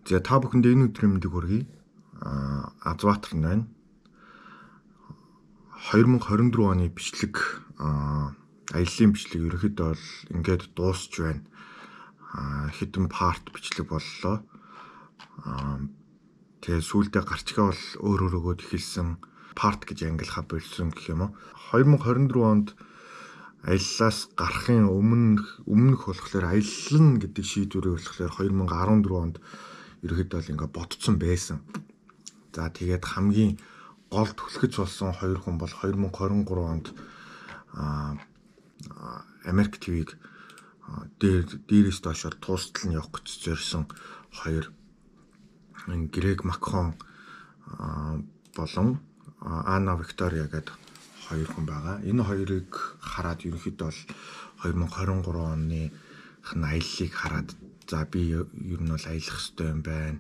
За та бүхэндээ энэ өдрийн мэндийг хүргэе. Азбаатар байна. 2024 оны бичлэг аяллаа бичлэг ерөнхийдөө бол ингээд дуусч байна. Хэдэн парт бичлэг боллоо. Тэгээ сүүлдээ гарчгаа бол өөр өөрөөгөө эхэлсэн парт гэж ангилахаа болсон гэх юм уу. 2024 онд аяллаас гарахын өмнөх болохоор аяллаа гэдэг шийдвэрийг болохоор 2014 онд ерөөхдөө л ингээ ботцсон байсан. За тэгээд хамгийн гол түлхэж болсон хоёр хүн бол 2023 онд Америк ТV-г дээрээс доошоор туустал нь явах гэж зорьсон хоёр Грег Макхон болон Анна Виктория гэдэг хоёр хүн байгаа. Энэ хоёрыг хараад ерөнхийдөө бол 2023 оны аяллыг хараад за би ер нь бол аялах хэрэгтэй юм байна.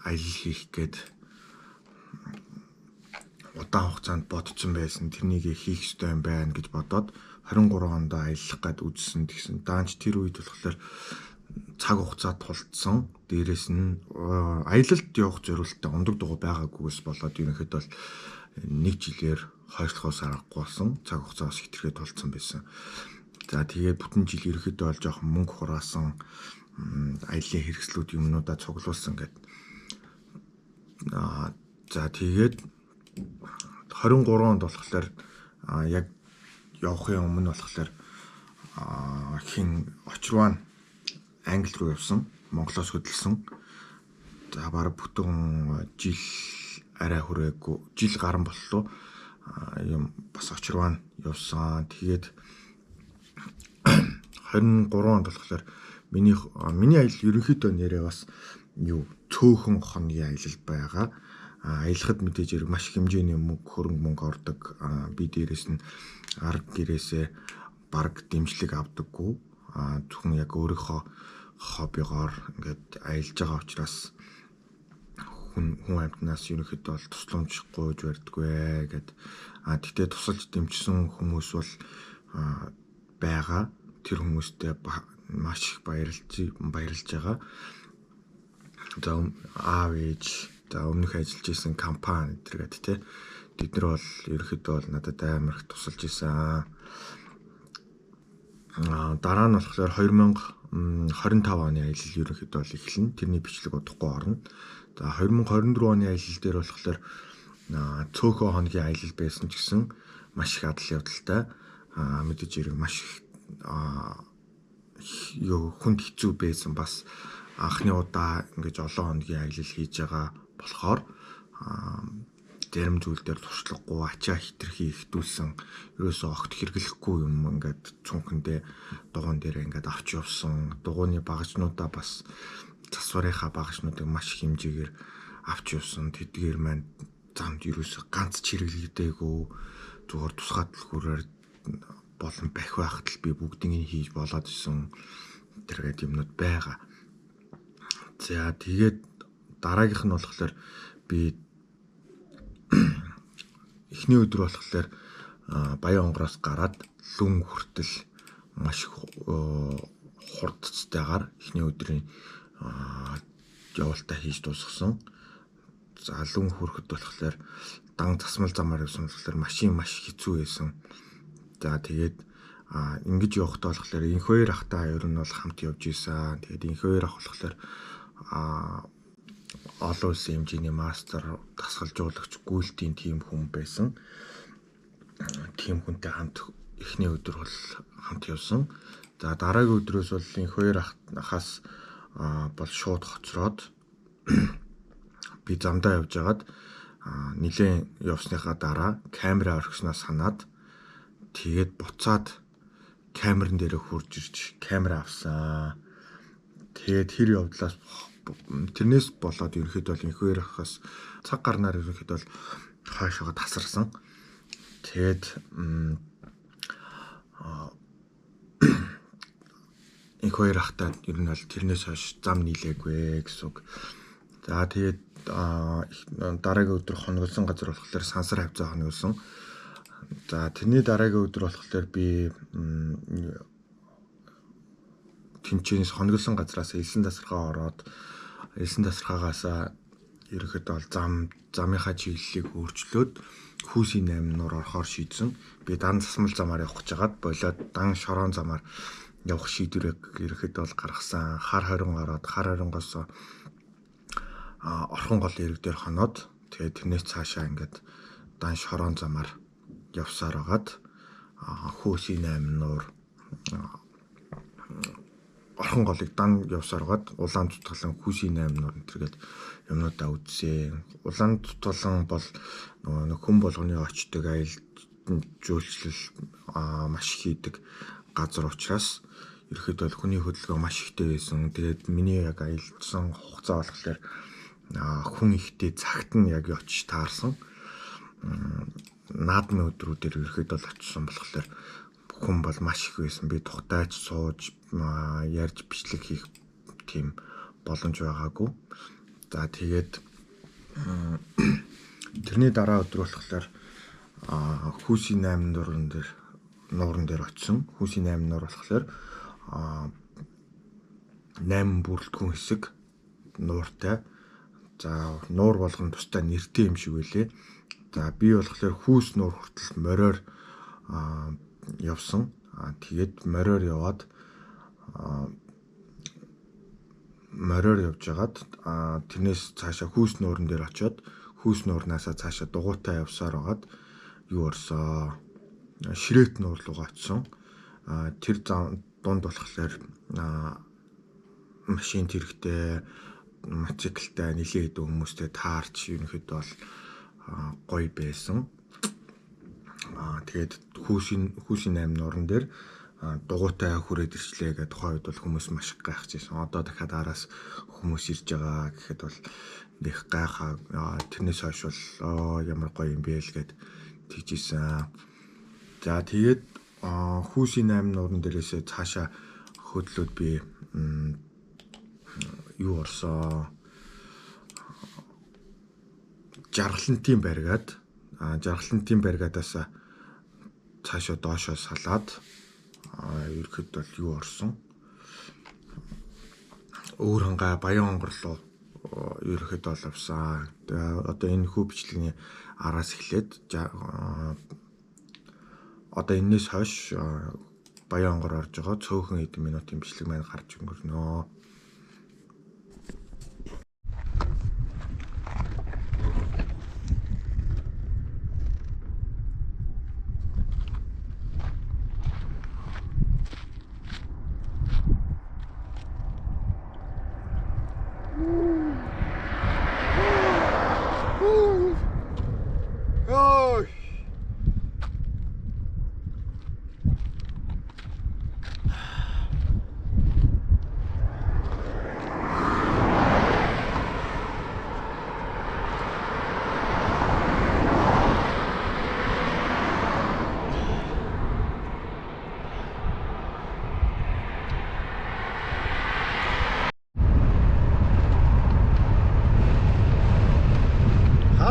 Аялал хийх гээд удаан хугацаанд бодсон байсан. Тэрнийг хийх хэрэгтэй юм байна гэж бодоод 23 онд аялах гээд үзсэн тэгсэн. Даанч тэр үед болохоор цаг хугацаа тулцсан. Дээрээс нь аялалд явах зорилттой ундаг дугуй байгаагүйгээс болоод ерөнхийдөө бол нэг жилээр хойшлохоос аргагүй болсон. Цаг хугацаас хэтэрхий тулцсан байсан. За тэгээд бүтэн жил ерөнхийдөө бол жоохон мөнгө хураасан аяллаа хэрэгслүүд юмнуудаа цуглуулсан гэдэг. За тэгээд 23 онд болохоор яг явахын өмнө болохоор хин очрваа Англи руу явсан, Монголоос хөдөлсөн. За бараг бүтэн жил арай хүрээгүй, жил гарсан боллоо. Юм бас очрваа явсан. Тэгээд 23 онд болохоор миний аялал ерөнхийдөө нэрээ бас цөөхөн хоногийн аялал байгаа. Аялахад мэдээж хэрэг маш хэмжээний хөрөнгө ордог. Би дээрээс нь арга гэрээсээ бараг дэмжлэг авдаггүй. Зөвхөн яг өөрийнхөө хоббигоор ингээд аялж байгаа учраас хүн амьтнаас ерөнхийдөө бол тусламж гуйж барьдгүй гэд. Тэгтээ тусалж дэмжсэн хүмүүс бол байгаа. Тэр хүмүүстээ маш их баярлж байгаа. За аав ээж, за өмнөх ажиллаж исэн компани гэдэргээд те. Бид нар бол ерөнхийдөө бол надад амар их тусалж исэн. Дараа нь болохоор 2025 оны аялал ерөнхийдөө бол эхэлнэ. Тэрний бичлэг удахгүй орно. За 2024 оны аялал дээр болохоор цөөхөн хоногийн аялал байсан ч гэсэн маш их адал явдалтай. Мэдээж хэрэг маш их хүнд хэцүү байсан. Бас анхны удаа ингэж олон хоногийн аялал хийж байгаа болохоор зарим зүйл дээр туршлагагүй ачаа хитрхи ихтүүлсэн. Ерөөсөө огт хэрэглэхгүй юм ингээд цүнхэндээ дугуун дээр ингээд авч явсан. Дугууны багажнуудаа бас засварынхаа багажнуудыг маш их хэмжээгээр авч явсан. Тэдгээр маань замд ерөөсөө ганц чиргэлэгдээгүй зүгээр тусгай дэлгүүрээр болон бах байхад л би бүгднийг хийж болоод исэн. Тэргээд юмнууд байгаа. За тэгээд дараагийнх нь болохоор би эхний өдөр болохоор Баян онгороос гараад Лүн хүртэл маш хурдцтайгаар эхний өдрийн явалтаа хийж дуусгасан. За Лүн хүрэхэд болохоор дан засмал замаар явсан болохоор машин маш хэцүү байсан. За тэгээд ингэж явахдаа болохоор инхвэр ахтаа ер нь бол хамт явж ийсэн. Тэгээд инхвэр ах болохоор олон улсын хэмжээний мастер дасгалжуулагч гүйлтийн тим хүн байсан. Тим хүнтэй хамт эхний өдөр бол хамт явсан. За дараагийн өдрөөс бол инхвэр ахаас бол шууд хоцроод би замдаа явж агаад нилээн явсныхаа дараа камера орхисноос санаад тэгээд буцаад камерын дээр хурж ирж камера авсан. Тэгээд тэр явдлаас тэрнээс болоод ерөнхийдөө бол инхвэр ахаас цаг гарнаар ерөнхийдөө бол хойшоо тасарсан. Тэгээд инхвэр ахтаа ер нь бол тэрнээс хойш зам нийлээгүй гэсэн үг. За тэгээд дараагийн өдөр хоногдсон газар болохоор Сансар хавцаа хоногдсон. За тэрний дараагийн өдөр болохоор би тэнцэнээс хоногдсон газраас элсэн тасархаа ороод Элсэн тасархаагаас ерөнхийдөө бол замынхаа чиглэлийг өөрчлөөд Хүүсийн 8 нуур орохоор шийдсэн. Би дан засмал замаар явах гэж хагаад болоод дан шорон замаар явах шийдвэрийг ерөнхийдөө бол гаргасан. Хар хорин ороод хар хорингоос орхон гол ирэг дээр хоноод тэгээд тэрнээс цаашаа ингээд дан шорон замаар явсаар агаад Хүүсийн 8 нуур орхон голыг дан явсаар агаад улаан тутгалан Хүүсийн 8 нуур энтергээд юмнуудаа үзсэн. Улаан тутгалан бол нөгөө хүн болгоны очдог аялал жуулчлал маш хийдэг газар учраас ерөөхдөө хүний хөдөлгөөн маш ихтэй байсан. Тэгээд миний яг аялсан хугацаа болохоор хүн ихтэй цагт нь яг очиж таарсан. Наадмын өдрүүдээр ерөөхдөө л очсон болохоор хүн бол маш их байсан. Би тухтайж сууж ярьж бичлэг хийх тийм боломж байгаагүй. За тэгээд тэрний дараа өдөр болохоор Хүүсийн 8 нууран дээр очсон. Хүүсийн 8 нуур болохоор 8 бүрэлдэхүүн хэсэг нууртай. За нуур болгоно тустай нэртэй юм шиг байлээ. За би болохоор Хүүс нуур хүртэл мориор явсан. Тэгээд мориор яваад мориор явжгаад тэрнээс цаашаа Хүүс нууран дээр очиод Хүүс нуурнаасаа цаашаа дугуйтаа явсаар агаад юу орсоо Ширээт нуур руу очсон. Тэр дунд болохоор машин тэрэгтэй мотоциклтай нэлээд хэдэн хүмүүстэй таарч ерөнхийдөө бол гоё байсан. Тэгээд Хүүсийн 8 нууран дээр дугуйтай хүрээд ирчлээ гэдэг тухайн үед бол хүмүүс маш их гайхажсэн. Одоо дахиад араас хүмүүс ирж байгаа гэхэд бол их гайхаа. Тэрнээс хойш бол ямар гоё юм бэ л гэд тэгжсэн. За тэгээд Хүүсийн 8 нууран дээрээс цаашаа хөдлөөд би юу орсоо Жаргалантын баригадаас цаашаа доошоо салаад ерөөд бол юу орсон өөр хангай Баян хонгор руу ерөөд бол авсан. Одоо энэ хүү бичлэгийн араас эхлээд одоо энэс хойш Баян хонгор орж байгаа цөөхөн хэдэн минутын бичлэг маань гарч өнгөрнө.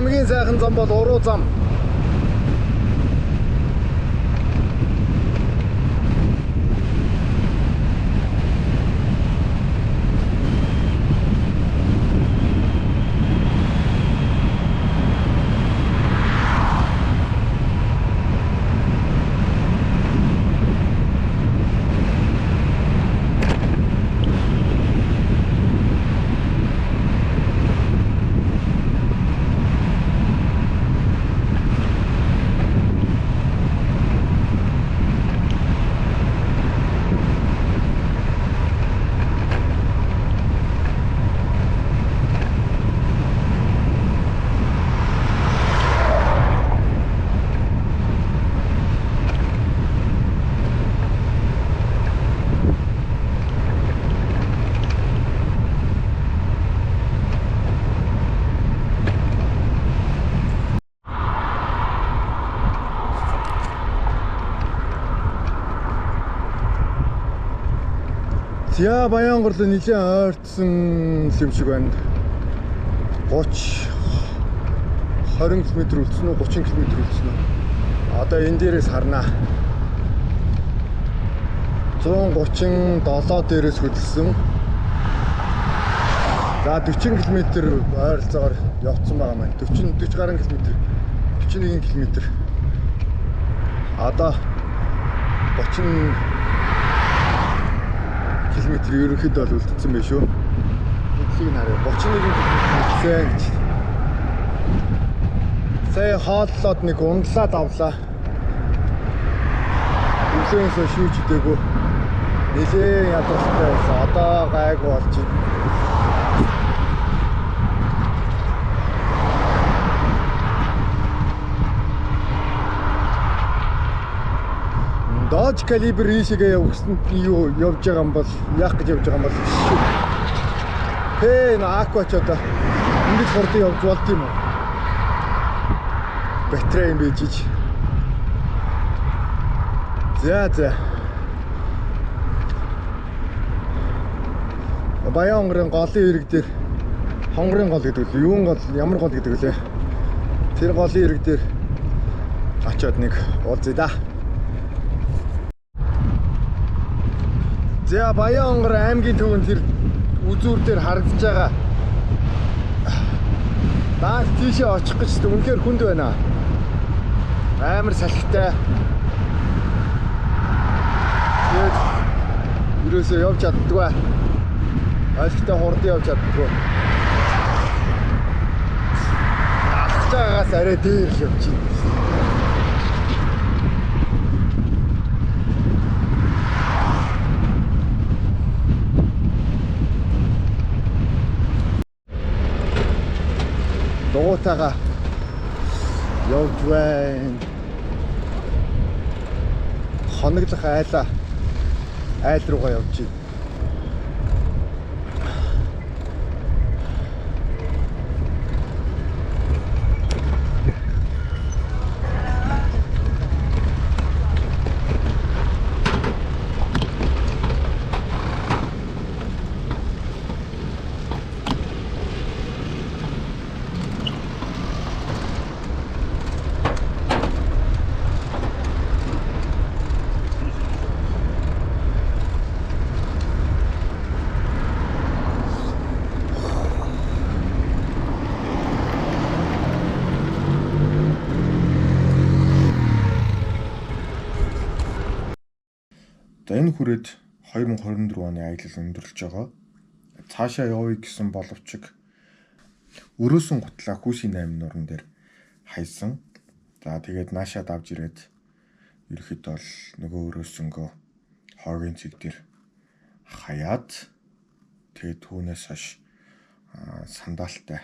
Хамгийн сайхан зам бол уруу зам. За Баян хонгор нэлээд ойртсон юм шиг байна. 20 км үлдсэн үү 30 км үлдсэн үү. Одоо энэ дээрээс харнаа. 137 дээрээс хөдөлсөн. За 40 км ойролцоогоор явцсан байгаа маань. 40 гаруй км. 41 км. Одоо 30 км ерөнхийдөө бол үлдсэн байх шүү. Эцгийг харъя. 31 км үлдсэн гэж. Сая хааллаад нэг ундлаад авлаа. Үлээнсээ шүүж идэггүй. Нэлээд ядаргатай байсан. Одоо гайгүй болж байна. Dodge Caliber ийшээгээ юу явж байгаа юм бол яах гэж явж байгаа юм бол энэ Aqua ч одоо ингэж хурдан явж болд юм уу? Батарей юм бийж. За. Баян голын ирэг дээр хонгорын гол гэдэг үү? Юун гол, ямар гол гэдэг үлээ? Тэр голын ирэг дээр очиод нэг уулзъя да. За Баян аймгийн төвөнд тэр үзүүр дээр харагдаж байгаа. Наад тийшээ очих гэж үнэхээр хүнд байна. Амар салхитай. Тэгээд юусоо явж чаддгүй. Алхтай хурдан явж чаддгүй. Алхаж байгаагаас арай дээр л явж байна. Дугуйтайгаа явж байна. Хоноглох айл руугаа явж байна. За энэ хүрээд 2024 оны аялал өндөрлөж байгаа. Цаашаа явъя гэсэн боловч өрөөсөн гутлаа Хүүсийн 8 нуран дээр хайсан. За тэгээд наашаа давж ирээд ерөөхдөө бол нөгөө өрөөсөнгөө хоогийн цэг дээр хаяад тэгээд түүнээс хойш сандаалтай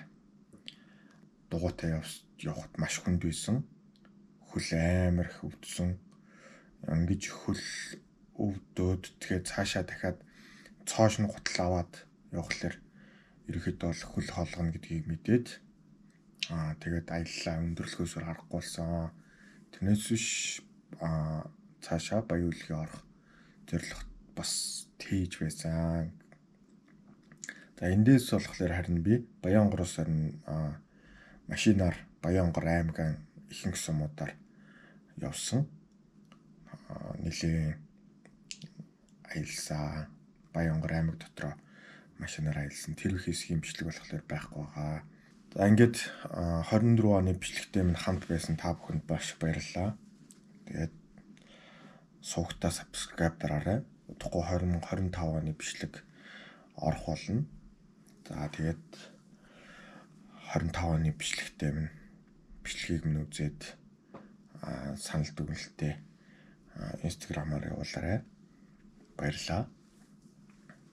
дугуйтай явахд маш хүнд байсан. Хөл амар их өвдсөн. Ингэж хөл өвдөөд тэгээд цаашаа дахиад цоош нь гутал аваад явхлаар ерөөхдөө бол хөл хоолгоно гэдгийг мэдээд тэгээд аяллаа өндөрлөхөөсөр харахгүй болсон. Тэрнээс биш цаашаа Баян үлгээ орох зорилго бас тээж байсан. За эндээс болохоор харин би Баянгороос харин машинаар Баянгор аймгийн ихэнх сумуудаар явсан. Нилийн аялсан. Баянгор аймаг дотроо машинаар аялсан. Тэр их хэсгийн бичлэг болохоор байхгүй байгаа. За ингээд 24 оны бичлэгтэй минь хамт байсан та бүхэнд маш баярлалаа. Тэгээд суугтаа subscribe дараарай. Удахгүй 2025 оны бичлэг орох болно. За тэгээд 25 оны бичлэгтэй минь бичлэгийг минь үзээд санал дүгнэлтээ Instagram-аар явуулаарай. Баярлалаа.